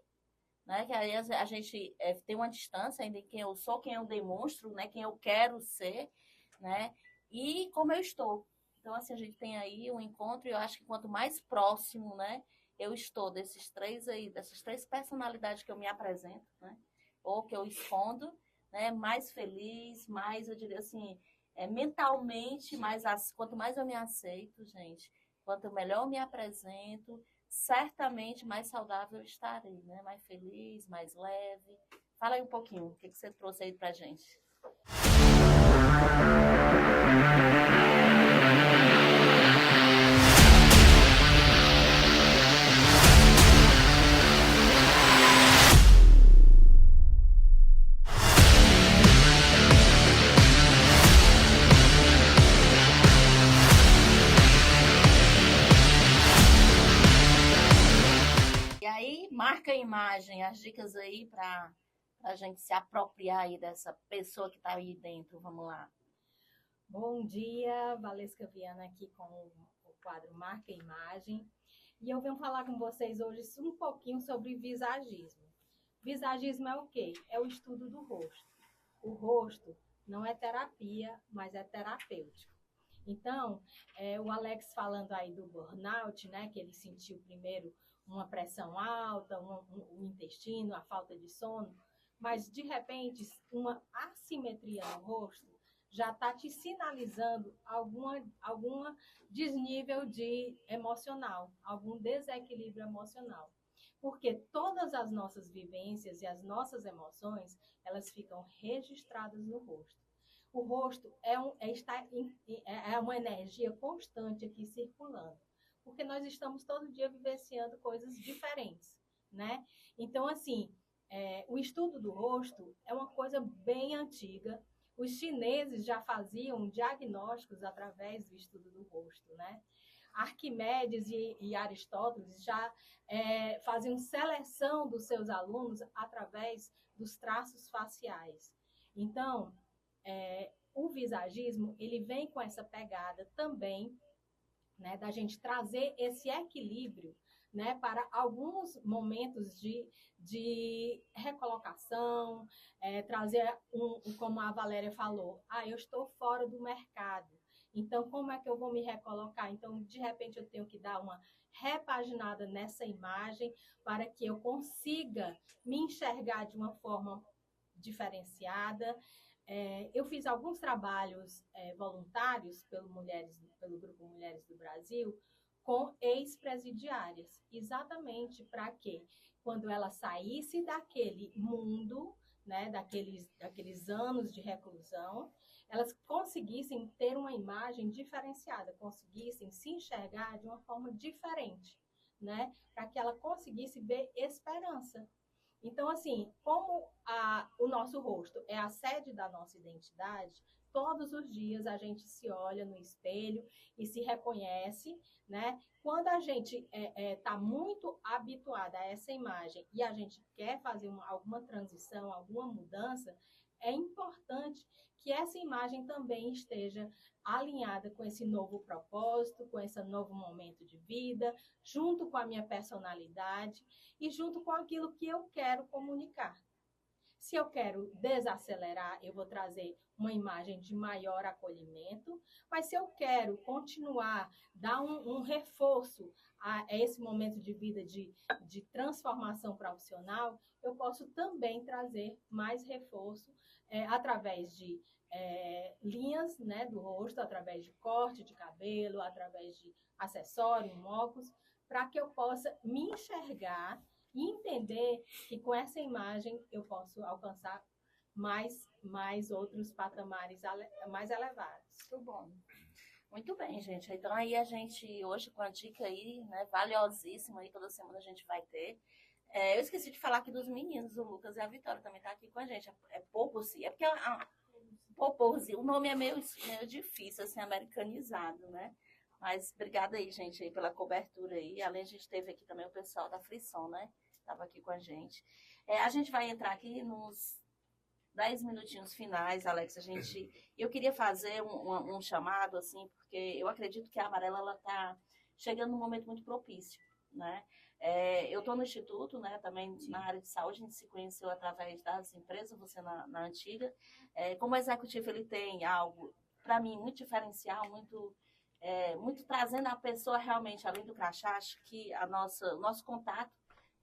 A: né? Que aí a gente tem uma distância ainda em quem eu sou, quem eu demonstro, né? Quem eu quero ser, né? E como eu estou. Então, assim, a gente tem aí um encontro e eu acho que quanto mais próximo, né? Eu estou dessas três personalidades que eu me apresento, né? Ou que eu escondo, né, mais feliz, mais, eu diria assim, mentalmente, quanto mais eu me aceito, gente, quanto melhor eu me apresento, certamente mais saudável eu estarei, né? Mais feliz, mais leve. Fala aí um pouquinho, o que você trouxe aí pra gente? Marca a imagem, as dicas aí para a gente se apropriar aí dessa pessoa que está aí dentro. Vamos lá.
C: Bom dia, Valesca Viana aqui com o quadro Marca a Imagem. E eu venho falar com vocês hoje um pouquinho sobre visagismo. Visagismo é o quê? É o estudo do rosto. O rosto não é terapia, mas é terapêutico. Então, o Alex falando aí do burnout, né, que ele sentiu primeiro uma pressão alta, o intestino, a falta de sono, mas de repente uma assimetria no rosto já está te sinalizando alguma desnível de emocional, algum desequilíbrio emocional. Porque todas as nossas vivências e as nossas emoções, elas ficam registradas no rosto. O rosto é uma energia constante aqui circulando, porque nós estamos todo dia vivenciando coisas diferentes, né? Então, assim, o estudo do rosto é uma coisa bem antiga. Os chineses já faziam diagnósticos através do estudo do rosto, né? Arquimedes e Aristóteles já faziam seleção dos seus alunos através dos traços faciais. Então, o visagismo, ele vem com essa pegada também, né, da gente trazer esse equilíbrio, né, para alguns momentos de recolocação, trazer como a Valéria falou, eu estou fora do mercado, então como é que eu vou me recolocar? Então, de repente, eu tenho que dar uma repaginada nessa imagem para que eu consiga me enxergar de uma forma diferenciada. Eu fiz alguns trabalhos voluntários pelo Grupo Mulheres do Brasil com ex-presidiárias, exatamente para que, quando ela saísse daquele mundo, né, daqueles anos de reclusão, elas conseguissem ter uma imagem diferenciada, conseguissem se enxergar de uma forma diferente, né, para que ela conseguisse ver esperança. Então, assim, como o nosso rosto é a sede da nossa identidade, todos os dias a gente se olha no espelho e se reconhece, né? Quando a gente está muito habituada a essa imagem e a gente quer fazer alguma transição, alguma mudança, é importante que essa imagem também esteja alinhada com esse novo propósito, com esse novo momento de vida, junto com a minha personalidade e junto com aquilo que eu quero comunicar. Se eu quero desacelerar, eu vou trazer uma imagem de maior acolhimento, mas se eu quero continuar, dar um reforço a esse momento de vida de transformação profissional, eu posso também trazer mais reforço através de linhas, né, do rosto, através de corte de cabelo, através de acessório, um óculos, para que eu possa me enxergar e entender que com essa imagem eu posso alcançar mais outros patamares mais elevados.
A: Muito bom. Muito bem, gente. Então aí a gente, hoje com a dica aí, né, valiosíssima aí, toda semana a gente vai ter. Eu esqueci de falar aqui dos meninos, o Lucas e a Vitória também tá aqui com a gente. É Poposi, porque Poposi, o nome é meio difícil, assim, americanizado, né? Mas obrigada aí, gente, aí, pela cobertura aí. Além, a gente teve aqui também o pessoal da Frisson, né? Estava aqui com a gente. A gente vai entrar aqui nos 10 minutinhos finais, Alex. Eu queria fazer um chamado, assim, porque eu acredito que a Amarela está chegando num momento muito propício, né? Eu estou no Instituto, né, também na área de saúde, a gente se conheceu através das empresas, você na antiga. Como executivo, ele tem algo, para mim, muito diferencial, muito trazendo a pessoa realmente, além do crachá, acho que o nosso contato,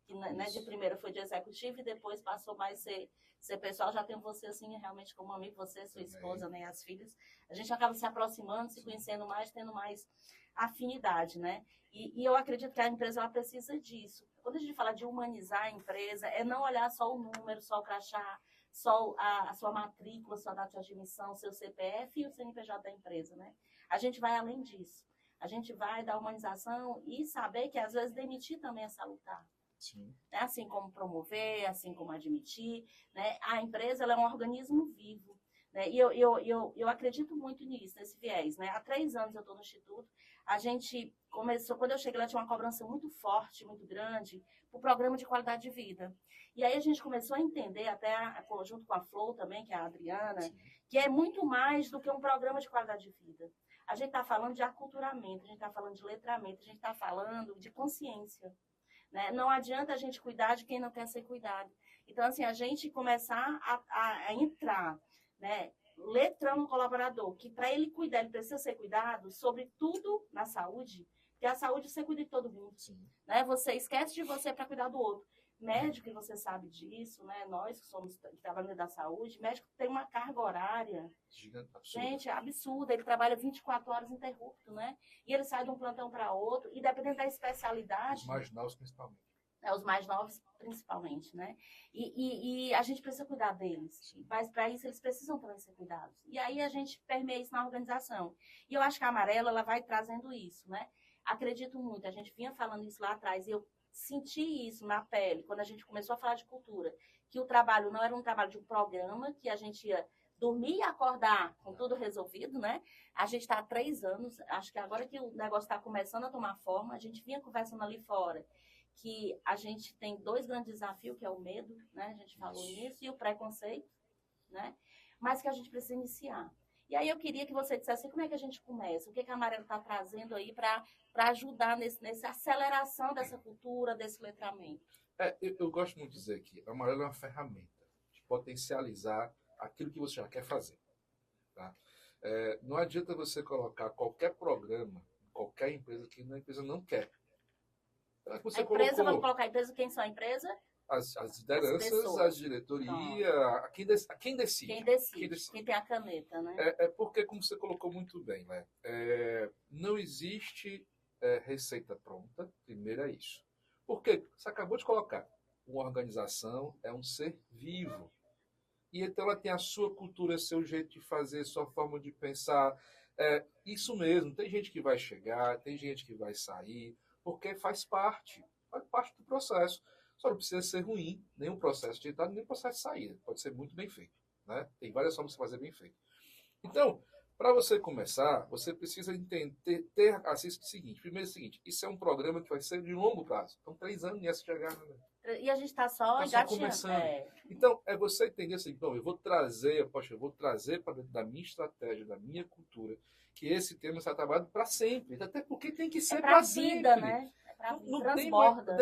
A: que né, de primeira foi de executivo e depois passou mais ser pessoal, já tenho você assim, realmente como amigo, você, sua esposa, né, as filhas, a gente acaba se aproximando, se conhecendo mais, tendo mais afinidade, né? E eu acredito que a empresa ela precisa disso. Quando a gente fala de humanizar a empresa, não olhar só o número, só o crachá, só a sua matrícula, sua data de admissão, seu CPF e o CNPJ da empresa, né? A gente vai além disso. A gente vai dar humanização e saber que, às vezes, demitir também é salutar.
B: Sim.
A: Né? Assim como promover, assim como admitir. Né? A empresa ela é um organismo vivo. Né? E eu acredito muito nisso, nesse viés. Né? Há 3 anos eu estou no Instituto. A gente começou, quando eu cheguei lá, tinha uma cobrança muito forte, muito grande, para o programa de qualidade de vida. E aí a gente começou a entender, até junto com a Flor também, que é a Adriana, sim, que é muito mais do que um programa de qualidade de vida. A gente está falando de aculturamento, a gente está falando de letramento, a gente está falando de consciência. Né? Não adianta a gente cuidar de quem não quer ser cuidado. Então, assim, a gente começar a entrar, né, letrando o colaborador, que para ele cuidar, ele precisa ser cuidado sobre tudo na saúde, porque a saúde você cuida de todo mundo. Né? Você esquece de você para cuidar do outro. Médico, você sabe disso, né? Nós que trabalhamos da saúde, médico tem uma carga horária, gente, absurda. Ele trabalha 24 horas ininterrupto, né? E ele sai de um plantão para outro, e dependendo da especialidade...
B: Os mais novos, principalmente.
A: Os mais novos, principalmente, né? E a gente precisa cuidar deles. Sim. Mas, para isso, eles precisam também ser cuidados. E aí, a gente permeia isso na organização. E eu acho que a Amarela, ela vai trazendo isso, né? Acredito muito. A gente vinha falando isso lá atrás, e eu senti isso na pele, quando a gente começou a falar de cultura, que o trabalho não era um trabalho de um programa, que a gente ia dormir e acordar com tudo resolvido, né? A gente está há 3 anos, acho que agora que o negócio está começando a tomar forma, a gente vinha conversando ali fora, que a gente tem 2 grandes desafios, que é o medo, né? A gente falou nisso, e o preconceito, né? Mas que a gente precisa iniciar. E aí eu queria que você dissesse como é que a gente começa, o que a Amarelo está trazendo aí para ajudar nessa aceleração dessa cultura, desse letramento.
B: Eu gosto muito de dizer que a Amarelo é uma ferramenta de potencializar aquilo que você já quer fazer. Tá? Não adianta você colocar qualquer programa, qualquer empresa que a empresa não quer. Você
A: a empresa,
B: colocou
A: vamos colocar a empresa, quem são a empresa?
B: as lideranças, a diretoria, quem decide.
A: Quem decide, quem tem a caneta, né?
B: Porque, como você colocou muito bem, né? Não existe receita pronta, primeiro é isso. Porque você acabou de colocar, uma organização é um ser vivo. E então ela tem a sua cultura, seu jeito de fazer, sua forma de pensar. Isso mesmo, tem gente que vai chegar, tem gente que vai sair, porque faz parte do processo. Só não precisa ser ruim, nem o processo de entrada, nem o processo de saída. Pode ser muito bem feito. Né? Tem várias formas de fazer bem feito. Então, para você começar, você precisa ter assim, o seguinte. Primeiro é o seguinte, isso é um programa que vai ser de longo prazo. Então, 3 anos nessa chegar.
A: E a gente está só
B: começando. Então, é você entender assim, então, eu vou trazer para dentro da minha estratégia, da minha cultura, que esse tema está trabalhado para sempre. Até porque tem que ser para sempre.
A: Né?
B: Não transborda.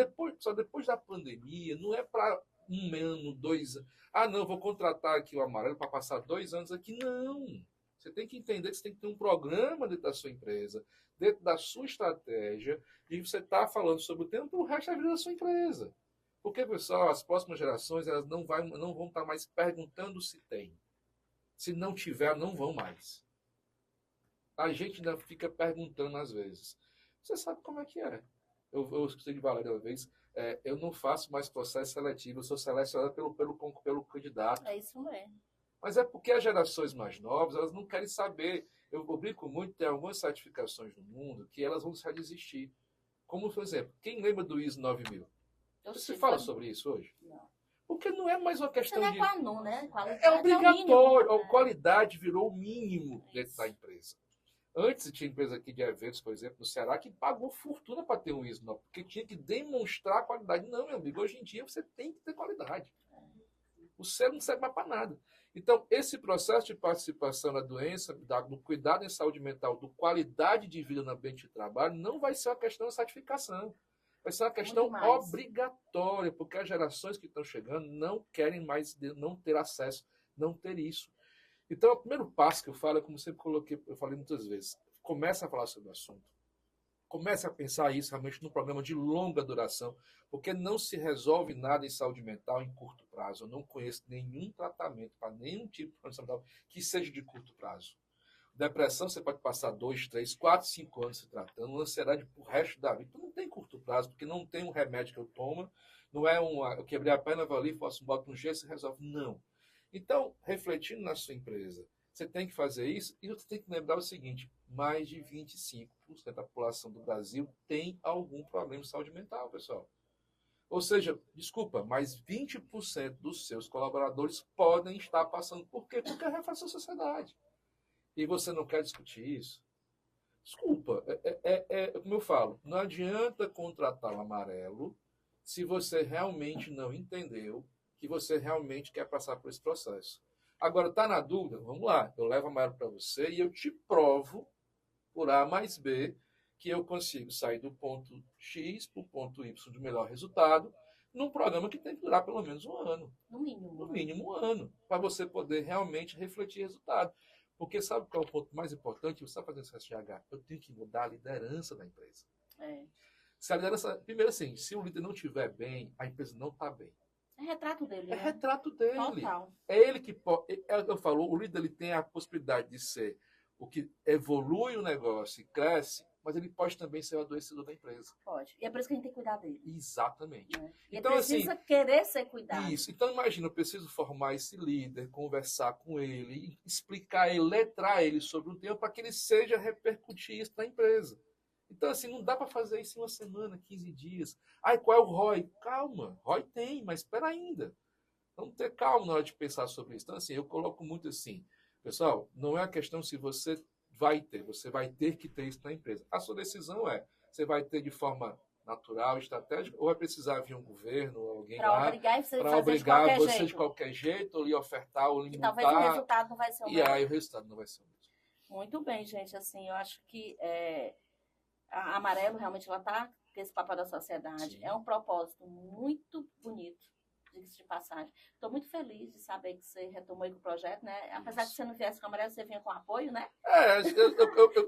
B: Depois da pandemia, não é para 1 ano, 2 anos. Não, vou contratar aqui o Amarelo para passar 2 anos aqui. Não. Você tem que entender que você tem que ter um programa dentro da sua empresa, dentro da sua estratégia, e você está falando sobre o tempo para o resto da vida da sua empresa. Porque, pessoal, as próximas gerações elas não vão estar mais perguntando se tem. Se não tiver, não vão mais. A gente ainda fica perguntando às vezes. Você sabe como é que é. Eu escutei de Valéria uma vez, eu não faço mais processo seletivo, eu sou selecionado pelo candidato.
A: É isso mesmo.
B: Mas é porque as gerações mais novas, elas não querem saber. Eu brinco muito, tem algumas certificações no mundo que elas vão já desistir. Como, por exemplo, quem lembra do ISO 9000? Você fala sobre isso hoje?
A: Não.
B: Porque não é mais uma questão de...
A: Não, né?
B: É obrigatório.
A: Mínimo,
B: a qualidade virou o mínimo dentro da empresa. Antes tinha empresa aqui de eventos, por exemplo, no Ceará, que pagou fortuna para ter um ISO 9000, porque tinha que demonstrar a qualidade. Não, meu amigo, hoje em dia você tem que ter qualidade. O selo não serve mais para nada. Então, esse processo de participação na doença, do cuidado em saúde mental, do qualidade de vida no ambiente de trabalho, não vai ser uma questão de certificação. Vai ser uma questão obrigatória, porque as gerações que estão chegando não querem mais não ter acesso, não ter isso. Então, o primeiro passo que eu falo, como sempre eu falei muitas vezes, comece a falar sobre o assunto. Comece a pensar isso realmente num programa de longa duração, porque não se resolve nada em saúde mental em curto prazo. Eu não conheço nenhum tratamento para nenhum tipo de condição mental que seja de curto prazo. Depressão, você pode passar 2, 3, 4, 5 anos se tratando, ansiedade pro resto da vida. Então, não tem curto prazo, porque não tem um remédio que eu tomo, não é eu quebrei a perna, vou ali, faço um bote no gesso e resolve. Não. Então, refletindo na sua empresa, você tem que fazer isso e você tem que lembrar o seguinte, mais de 25% da população do Brasil tem algum problema de saúde mental, pessoal. Ou seja, desculpa, mas 20% dos seus colaboradores podem estar passando. Por quê? Porque reflete a sociedade. E você não quer discutir isso? Desculpa, como eu falo, não adianta contratar o Amarelo se você realmente não entendeu que você realmente quer passar por esse processo. Agora, está na dúvida? Vamos lá, eu levo o Amarelo para você e eu te provo, por A mais B, que eu consigo sair do ponto X para o ponto Y de melhor resultado num programa que tem que durar pelo menos 1 ano.
A: No mínimo.
B: No mínimo 1 ano, para você poder realmente refletir resultado. Porque sabe qual é o ponto mais importante? Você está fazendo esse SGH. Eu tenho que mudar a liderança da empresa. Se a liderança, primeiro assim, se o líder não estiver bem, a empresa não está bem.
A: É retrato dele.
B: É retrato dele.
A: Total.
B: É ele que pode. Eu falo, o líder ele tem a possibilidade de ser o que evolui o negócio e cresce, mas ele pode também ser o adoecedor da empresa.
A: Pode. E é por isso que a gente tem que cuidar dele.
B: Exatamente.
A: Né?
B: Então,
A: ele precisa querer ser cuidado.
B: Isso. Então, imagina, eu preciso formar esse líder, conversar com ele, explicar ele, letrar ele sobre o tema para que ele seja repercutir isso na empresa. Então, assim, não dá para fazer isso em 1 semana, 15 dias. Qual é o ROI? Calma, ROI tem, mas espera ainda. Vamos ter calma na hora de pensar sobre isso. Então, assim, eu coloco muito assim, pessoal, não é a questão se você vai ter que ter isso na empresa. A sua decisão é, você vai ter de forma natural, estratégica, ou vai precisar vir um governo, alguém lá, para obrigar você de qualquer jeito, ou lhe ofertar, ou lhe multar.
A: Talvez o resultado não vai ser o mesmo.
B: E aí o resultado não vai ser o mesmo.
A: Muito bem, gente. Assim, eu acho que a Amarelo realmente ela está com esse papel da sociedade.
B: Sim.
A: É um propósito muito bonito, diga-se de passagem. Estou muito feliz de saber que você retomou o projeto, né? Apesar de você não viesse com a Amarelo, você vinha com apoio, né?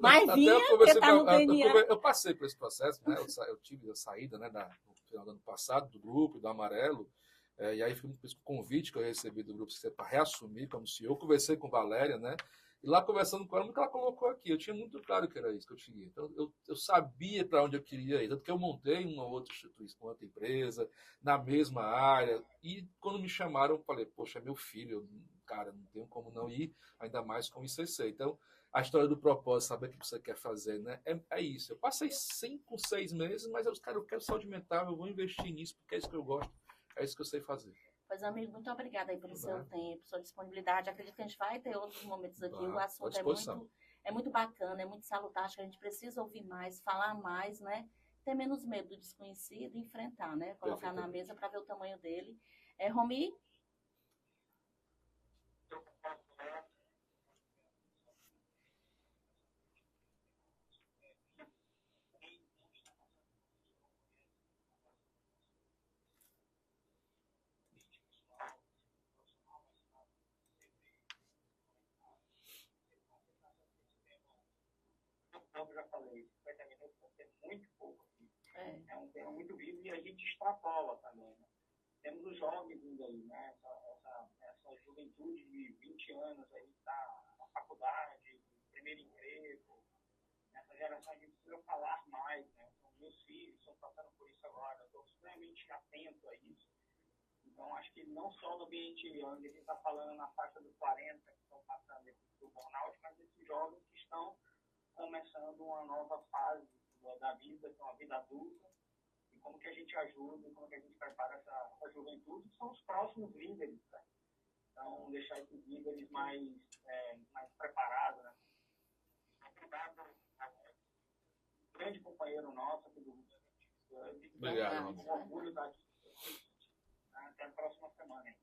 A: Mas vinha, porque tá no DNA.
B: Eu passei por esse processo, né? Eu tive a saída, né, no final do ano passado, do grupo, do Amarelo. E aí foi um convite que eu recebi do grupo para reassumir como CEO. Eu conversei com Valéria, né? E lá conversando com ela, nunca ela colocou aqui. Eu tinha muito claro que era isso que eu tinha. Então, eu sabia para onde eu queria ir. Tanto que eu montei uma outra instituição, uma outra empresa, na mesma área. E quando me chamaram, eu falei, poxa, é meu filho, cara, não tenho como não ir, ainda mais com o ICC. Então, a história do propósito, saber o que você quer fazer, né? É isso. Eu passei 5, 6 meses, mas eu quero saúde mental, eu vou investir nisso, porque é isso que eu gosto, é isso que eu sei fazer.
A: Pois, amigo, muito obrigada aí pelo seu tempo, sua disponibilidade. Acredito que a gente vai ter outros momentos aqui. O assunto é muito bacana, é muito salutar. Acho que a gente precisa ouvir mais, falar mais, né? Ter menos medo do desconhecido, enfrentar, né? Colocar na mesa para ver o tamanho dele. Romi?
D: Como eu já falei, 50 minutos vai ser muito pouco. É um tema muito vivo e a gente extrapola também. Né? Temos os jovens vindo aí, né? Essa juventude de 20 anos aí está na faculdade, primeiro emprego. Nessa geração a gente precisa falar mais, né? Então, meus filhos estão passando por isso agora, estou extremamente atento a isso. Então, acho que não só no ambiente onde a gente está falando na faixa dos 40 que estão passando do burnout, mas esses jovens que estão começando uma nova fase da vida, que é uma vida adulta, e como que a gente ajuda, como que a gente prepara essa juventude, que são os próximos líderes, né? Então, deixar esses líderes mais preparados, né? Um grande companheiro nosso aqui do
B: Obrigado.
D: Com orgulho daqui. Até a próxima semana.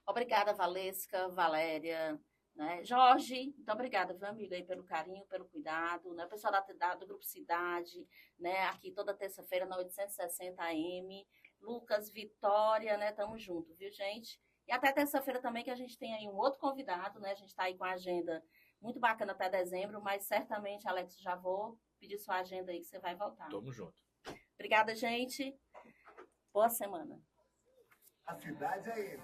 A: Obrigada, Valesca, Valéria, né? Jorge, muito obrigada, viu, amigo, aí pelo carinho, pelo cuidado, né? O pessoal do Grupo Cidade, né? Aqui toda terça-feira na 860 AM. Lucas, Vitória, né? Tamo junto, viu, gente? E até terça-feira também, que a gente tem aí um outro convidado, né? A gente tá aí com a agenda muito bacana até dezembro, mas certamente, Alex, já vou pedir sua agenda aí que você vai voltar.
B: Tamo junto.
A: Obrigada, gente. Boa semana.
E: A Cidade AM.